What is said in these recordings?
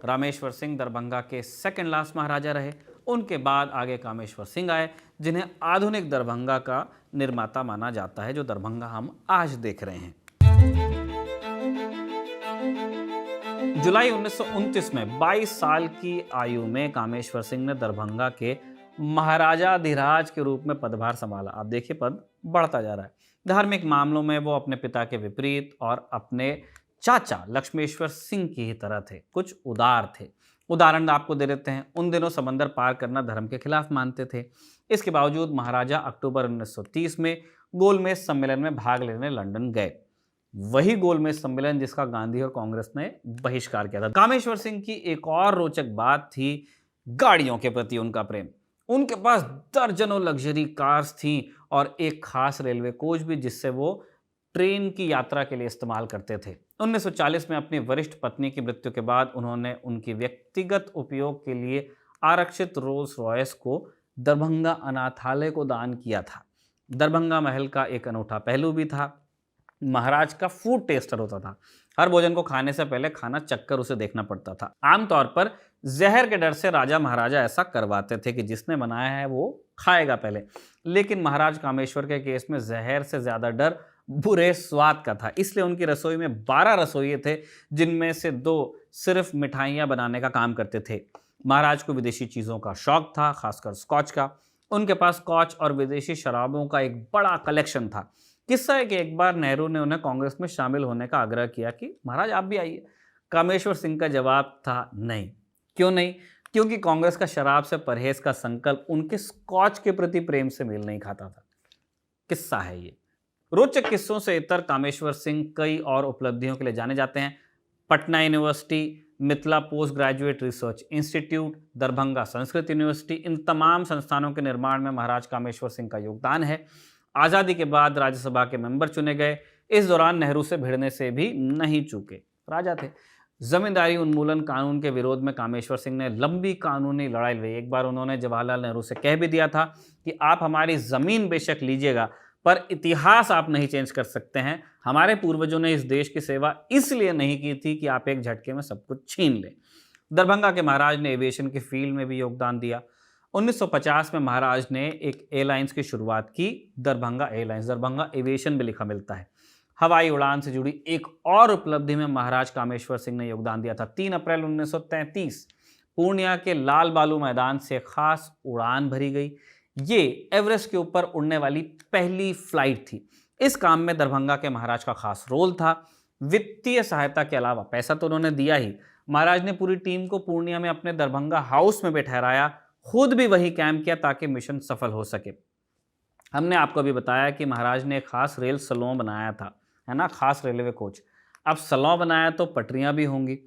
रामेश्वर सिंह दरभंगा के second last महाराजा रहे। उनके बाद आगे कामेश्वर सिंह आए, जिन्हें आधुनिक दरभंगा का निर्माता माना जाता है, जो दरभंगा हम आज देख रहे हैं। जुलाई 1929 में 22 साल की आयु में कामेश्वर सिंह ने दरभंगा के महाराजाधिराज के रूप में पदभार संभाला। आप देखिए, पद बढ़ता जा रहा है। धार्मिक मामलों में वो अपने पिता के विपरीत और अपने चाचा लक्ष्मेश्वर सिंह की ही तरह थे, कुछ उदार थे। उदाहरण आपको दे देते हैं। उन दिनों समंदर पार करना धर्म के खिलाफ मानते थे। इसके बावजूद महाराजा अक्टूबर 1930 में गोलमेज सम्मेलन में भाग लेने लंदन गए। वही गोलमेज सम्मेलन जिसका गांधी और कांग्रेस ने बहिष्कार किया था। कामेश्वर सिंह की एक और रोचक बात थी गाड़ियों के प्रति उनका प्रेम। उनके पास दर्जनों लग्जरी कार्स थीं और एक खास रेलवे कोच भी, जिससे वो ट्रेन की यात्रा के लिए इस्तेमाल करते थे। 1940 में अपनी वरिष्ठ पत्नी की मृत्यु के बाद उन्होंने उनकी व्यक्तिगत उपयोग के लिए आरक्षित रोल्स रॉयस को दरभंगा अनाथालय को दान किया था। दरभंगा महल का एक अनूठा पहलू भी था। महाराज का फूड टेस्टर होता था। हर भोजन को खाने से पहले खाना चखकर उसे देखना पड़ता था। आमतौर पर जहर के डर से राजा महाराजा ऐसा करवाते थे कि जिसने बनाया है वो खाएगा पहले, लेकिन महाराज कामेश्वर के केस में जहर से ज्यादा डर बुरे स्वाद का था। इसलिए उनकी रसोई में 12 रसोइये थे, जिनमें से 2 सिर्फ मिठाइयाँ बनाने का काम करते थे। महाराज को विदेशी चीज़ों का शौक था, खासकर स्कॉच का। उनके पास स्कॉच और विदेशी शराबों का एक बड़ा कलेक्शन था। किस्सा है कि एक बार नेहरू ने उन्हें कांग्रेस में शामिल होने का आग्रह किया कि महाराज आप भी आइए। कामेश्वर सिंह का जवाब था नहीं। क्यों नहीं? क्योंकि कांग्रेस का शराब से परहेज का संकल्प उनके स्कॉच के प्रति प्रेम से मेल नहीं खाता था। किस्सा है ये। रोचक किस्सों से इतर कामेश्वर सिंह कई और उपलब्धियों के लिए जाने जाते हैं। Patna university, Mithila post graduate research institute, Darbhanga Sanskrit university, इन तमाम संस्थानों के निर्माण में महाराज कामेश्वर सिंह का योगदान है। आज़ादी के बाद राज्यसभा के मेंबर चुने गए। इस दौरान नेहरू से भिड़ने से भी नहीं चूके। राजा थे। जमींदारी उन्मूलन कानून के विरोध में कामेश्वर सिंह ने लंबी कानूनी लड़ाई लड़ी। एक बार उन्होंने जवाहरलाल नेहरू से कह भी दिया था कि आप हमारी जमीन बेशक लीजिएगा, पर इतिहास आप नहीं चेंज कर सकते हैं। हमारे पूर्वजों ने इस देश की सेवा इसलिए नहीं की थी कि आप एक झटके में सब कुछ छीन लें। दरभंगा के महाराज ने एविएशन की फील्ड में भी योगदान दिया। 1950 में महाराज ने एक एयरलाइंस की शुरुआत की, दरभंगा एयरलाइंस। दरभंगा एविएशन भी लिखा मिलता है। हवाई उड़ान से जुड़ी एक और उपलब्धि में महाराज कामेश्वर सिंह ने योगदान दिया था। 3 अप्रैल 1933 पूर्णिया के लाल बालू मैदान से खास उड़ान भरी गई। ये एवरेस्ट के ऊपर उड़ने वाली पहली फ्लाइट थी। इस काम में दरभंगा के महाराज का खास रोल था। वित्तीय सहायता के अलावा पैसा तो उन्होंने दिया ही, महाराज ने पूरी टीम को पूर्णिया में अपने दरभंगा हाउस में भी ठहराया, खुद भी वही कैंप किया ताकि मिशन सफल हो सके। हमने आपको अभी बताया कि महाराज ने एक खास रेल सलों बनाया था, है ना, खास रेलवे कोच। अब सलों बनाया तो पटरियां भी होंगी।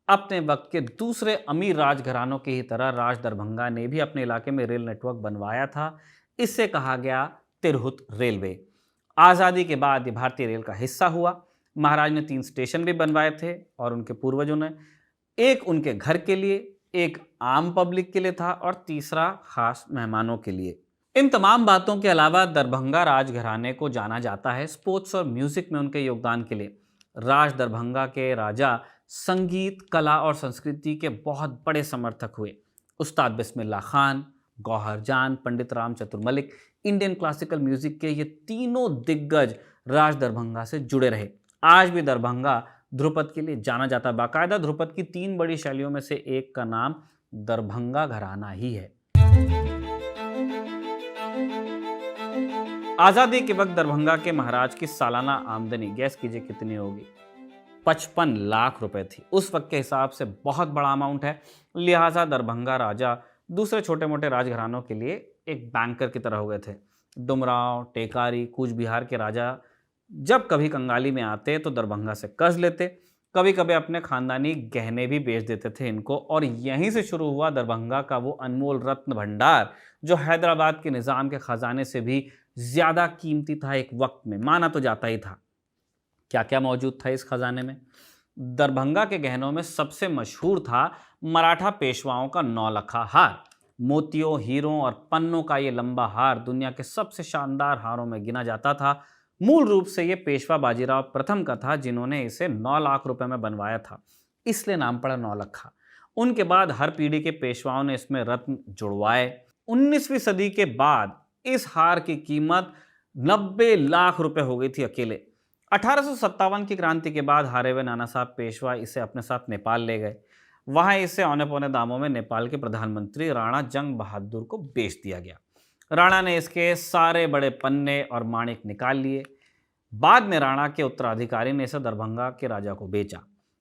अपने वक्त के दूसरे अमीर राजघरानों की ही तरह राज दरभंगा ने भी अपने इलाके में रेल नेटवर्क बनवाया था। इससे कहा गया तिरहुत रेलवे। आज़ादी के बाद ये भारतीय रेल का हिस्सा हुआ। महाराज ने 3 स्टेशन भी बनवाए थे और उनके पूर्वजों ने। एक उनके घर के लिए, एक आम पब्लिक के लिए था और तीसरा खास मेहमानों के लिए। इन तमाम बातों के अलावा दरभंगा राजघराने को जाना जाता है स्पोर्ट्स और म्यूजिक में उनके योगदान के लिए। राज दरभंगा के राजा संगीत, कला और संस्कृति के बहुत बड़े समर्थक हुए। उस्ताद बिस्मिल्लाह खान, गौहर जान, पंडित राम चतुर मलिक, इंडियन क्लासिकल म्यूजिक के ये तीनों दिग्गज राज दरभंगा से जुड़े रहे। आज भी दरभंगा ध्रुपद के लिए जाना जाता है। बाकायदा ध्रुपद की 3 बड़ी शैलियों में से एक का नाम दरभंगा घराना ही है। आजादी के वक्त दरभंगा के महाराज की सालाना आमदनी गैस कीजिए कितनी होगी? 55 लाख रुपए थी। उस वक्त के हिसाब से बहुत बड़ा अमाउंट है। लिहाजा दरभंगा राजा दूसरे छोटे मोटे राजघरानों के लिए एक बैंकर की तरह हो गए थे। डुमरांव, टेकारी, कूच बिहार के राजा जब कभी कंगाली में आते तो दरभंगा से कर्ज लेते, कभी कभी अपने खानदानी गहने भी बेच देते थे इनको। और यहीं से शुरू हुआ दरभंगा का वो अनमोल रत्न भंडार जो हैदराबाद के निज़ाम के खजाने से भी ज़्यादा कीमती था। एक वक्त में माना तो जाता ही था। क्या क्या मौजूद था इस खजाने में? दरभंगा के गहनों में सबसे मशहूर था मराठा पेशवाओं का 9 लखा हार। मोतियों, हीरों और पन्नों का ये लंबा हार दुनिया के सबसे शानदार हारों में गिना जाता था। मूल रूप से ये पेशवा बाजीराव प्रथम का था, जिन्होंने इसे 9 लाख रुपए में बनवाया था, इसलिए नाम पड़ा 9 लखा। उनके बाद हर पीढ़ी के पेशवाओं ने इसमें रत्न जुड़वाए। 19वीं सदी के बाद इस हार की कीमत 90 लाख रुपए हो गई थी अकेले। 1857 की क्रांति के बाद हारे हुए नाना साहब पेशवा इसे अपने साथ नेपाल ले गए। वहां इसे औने पौने दामों में नेपाल के प्रधानमंत्री राणा जंग बहादुर को बेच दिया गया। राणा ने इसके सारे बड़े पन्ने और माणिक निकाल लिए। बाद में राणा के उत्तराधिकारी ने इसे दरभंगा के राजा को बेचा।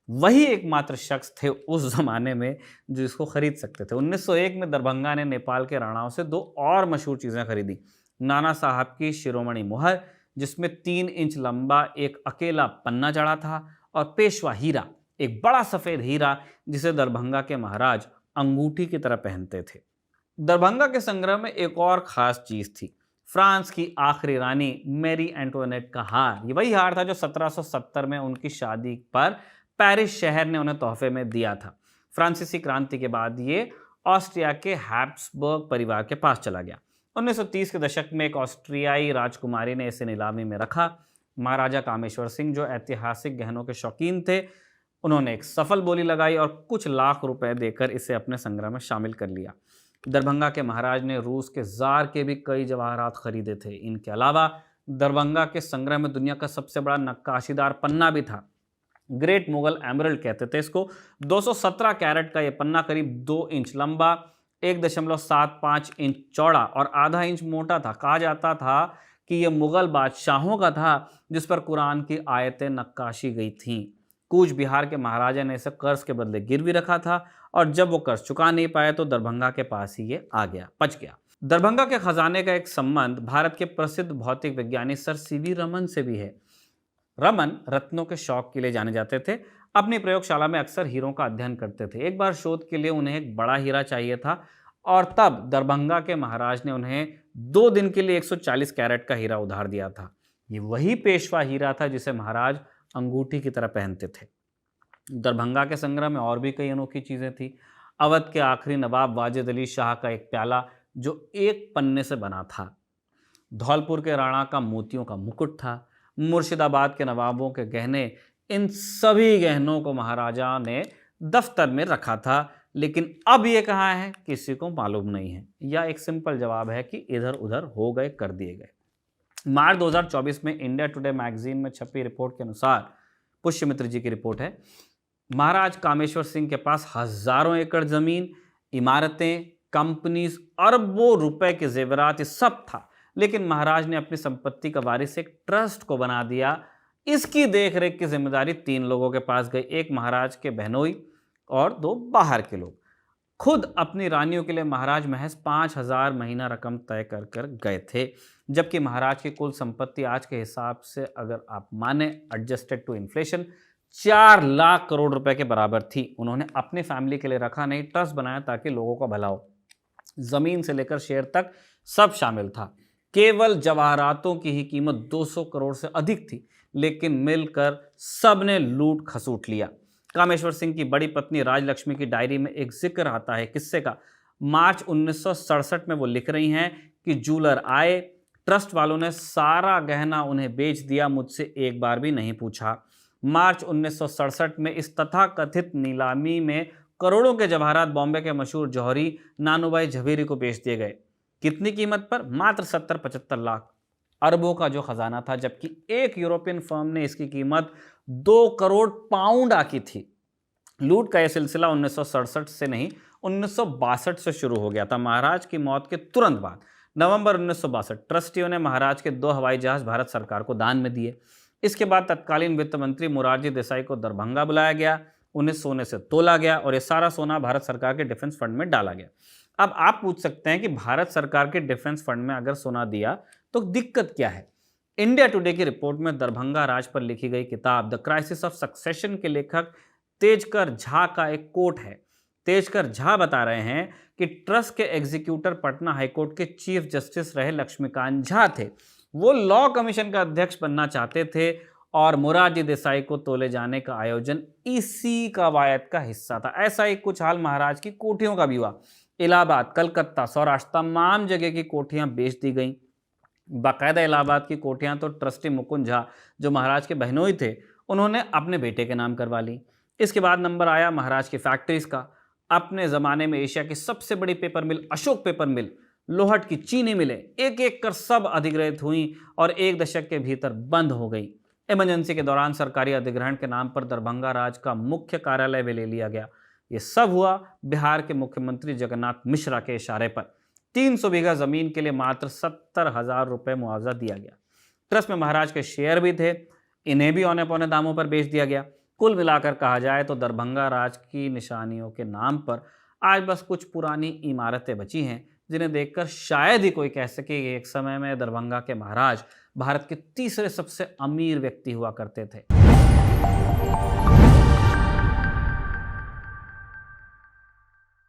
वही एकमात्र शख्स थे उस जमाने में जो इसको खरीद सकते थे। 1901 में दरभंगा ने नेपाल के राणाओं से दो और मशहूर चीजें खरीदी। नाना साहब की शिरोमणि मुहर, जिसमें 3 इंच लंबा एक अकेला पन्ना जड़ा था, और पेशवा हीरा, एक बड़ा सफेद हीरा जिसे दरभंगा के महाराज अंगूठी की तरह पहनते थे। दरभंगा के संग्रह में एक और खास चीज थी, फ्रांस की आखिरी रानी मैरी एंटोनेट का हार। ये वही हार था जो 1770 में उनकी शादी पर पेरिस शहर ने उन्हें तोहफे में दिया था। फ्रांसीसी क्रांति के बाद ये ऑस्ट्रिया के हैब्सबर्ग परिवार के पास चला गया। 1930 के दशक में एक ऑस्ट्रियाई राजकुमारी ने इसे नीलामी में रखा। महाराजा कामेश्वर सिंह, जो ऐतिहासिक गहनों के शौकीन थे, उन्होंने एक सफल बोली लगाई और कुछ लाख रुपए देकर इसे अपने संग्रह में शामिल कर लिया। दरभंगा के महाराज ने रूस के जार के भी कई जवाहरात खरीदे थे। इनके अलावा दरभंगा के संग्रह में दुनिया का सबसे बड़ा नक्काशीदार पन्ना भी था। ग्रेट मुगल एमरल्ड कहते थे इसको। 217 कैरेट का यह पन्ना करीब 2 इंच लंबा, 1.75 इंच चौड़ा और आधा इंच मोटा था। कहा जाता था कि यह मुगल बादशाहों का था जिस पर कुरान की आयतें नक्काशी गई थीं। कूच बिहार के महाराजा ने इसे कर्ज के बदले गिरवी रखा था, और जब वो कर्ज चुका नहीं पाए तो दरभंगा के पास ही ये आ गया, पच गया। दरभंगा के खजाने का एक संबंध भारत के प्रसिद्ध भौतिक विज्ञानी सर सीवी रमन से भी है। रमन रत्नों के शौक के लिए जाने जाते थे। अपनी प्रयोगशाला में अक्सर हीरों का अध्ययन करते थे। एक बार शोध के लिए उन्हें एक बड़ा हीरा चाहिए था, और तब दरभंगा के महाराज ने उन्हें 2 दिन के लिए 140 कैरेट का हीरा उधार दिया था। ये वही पेशवा हीरा था जिसे महाराज अंगूठी की तरह पहनते थे। दरभंगा के संग्रह में और भी कई अनोखी चीजें थी। अवध के आखिरी नवाब वाजिद अली शाह का एक प्याला जो एक पन्ने से बना था। धौलपुर के राणा का मोतियों का मुकुट था। मुर्शिदाबाद के नवाबों के गहने, इन सभी गहनों को महाराजा ने दफ्तर में रखा था, लेकिन अब ये कहाँ है किसी को मालूम नहीं है, या एक सिंपल जवाब है कि इधर उधर हो गए, कर दिए गए। मार्च 2024 में इंडिया टुडे मैगजीन में छपी रिपोर्ट के अनुसार, पुष्यमित्र जी की रिपोर्ट है, महाराज कामेश्वर सिंह के पास हजारों एकड़ जमीन, इमारतें, कंपनीज, अरबों रुपए के जेवरात, ये सब था। लेकिन महाराज ने अपनी संपत्ति का वारिस एक ट्रस्ट को बना दिया। इसकी देखरेख की जिम्मेदारी 3 लोगों के पास गई, एक महाराज के बहनोई और 2 बाहर के लोग। खुद अपनी रानियों के लिए महाराज महज 5,000 महीना रकम तय कर कर गए थे, जबकि महाराज की कुल संपत्ति आज के हिसाब से अगर आप माने adjusted to inflation 4 lakh crore रुपए के बराबर थी। उन्होंने अपनी फैमिली के लिए रखा नहीं, ट्रस्ट बनाया ताकि लोगों का भला हो। जमीन से लेकर शेयर तक सब शामिल था। केवल जवाहरातों की ही कीमत 200 करोड़ से अधिक थी, लेकिन मिलकर सबने लूट खसूट लिया। कामेश्वर सिंह की बड़ी पत्नी राजलक्ष्मी की डायरी में एक जिक्र आता है किस्से का। मार्च 1967 में वो लिख रही हैं कि जूलर आए, ट्रस्ट वालों ने सारा गहना उन्हें बेच दिया, मुझसे एक बार भी नहीं पूछा। मार्च 1967 में इस तथाकथित नीलामी में करोड़ों के जवाहरात बॉम्बे के मशहूर जौहरी नानूभाई झवेरी को बेच दिए गए। कितनी कीमत पर? मात्र 70-75 लाख। अरबों का जो खजाना था, जबकि एक यूरोपियन फर्म ने इसकी कीमत 2 करोड़ पाउंड आकी थी। लूट का यह सिलसिला 1967 से नहीं 1962 से शुरू हो गया था। महाराज की मौत के तुरंत बाद नवंबर 1962 ट्रस्टियों ने महाराज के 2 हवाई जहाज भारत सरकार को दान में दिए। इसके बाद तत्कालीन वित्त मंत्री मोरारजी देसाई को दरभंगा बुलाया गया, उन्हें सोने से तोला गया और यह सारा सोना भारत सरकार के डिफेंस फंड में डाला गया। अब आप पूछ सकते हैं कि भारत सरकार के डिफेंस फंड में अगर सोना दिया तो दिक्कत क्या है? इंडिया टुडे की रिपोर्ट में दरभंगा राज पर लिखी गई किताब द क्राइसिस ऑफ सक्सेशन के लेखक तेजकर झा का एक कोट है। तेजकर झा बता रहे हैं कि ट्रस्ट के एग्जीक्यूटर पटना हाईकोर्ट के चीफ जस्टिस रहे लक्ष्मीकांत झा थे। वो लॉ कमीशन का अध्यक्ष बनना चाहते थे और मोरारजी देसाई को तोले जाने का आयोजन इसी कवायद का हिस्सा था। ऐसा ही कुछ हाल महाराज की कोठियों का भी हुआ। इलाहाबाद, कलकत्ता, सौराष्ट्र, तमाम जगह की कोठियां बेच दी गईं। बाकायदा इलाहाबाद की कोठियां तो ट्रस्टी मुकुंद झा, जो महाराज के बहनोई थे, उन्होंने अपने बेटे के नाम करवा ली। इसके बाद नंबर आया महाराज की फैक्ट्रीज का। अपने ज़माने में एशिया की सबसे बड़ी पेपर मिल अशोक पेपर मिल, लोहट की चीनी मिलें एक एक कर सब अधिग्रहित हुई और एक दशक के भीतर बंद हो गई। इमरजेंसी के दौरान सरकारी अधिग्रहण के नाम पर दरभंगा राज का मुख्य कार्यालय भी ले लिया गया। ये सब हुआ बिहार के मुख्यमंत्री जगन्नाथ मिश्रा के इशारे पर। 300 बीघा जमीन के लिए मात्र 70,000 रुपए मुआवजा दिया गया। ट्रस्ट में महाराज के शेयर भी थे, इन्हें भी औने पौने दामों पर बेच दिया गया। कुल मिलाकर कहा जाए तो दरभंगा राज की निशानियों के नाम पर आज बस कुछ पुरानी इमारतें बची हैं, जिन्हें देखकर शायद ही कोई कह सके कि एक समय में दरभंगा के महाराज भारत के तीसरे सबसे अमीर व्यक्ति हुआ करते थे।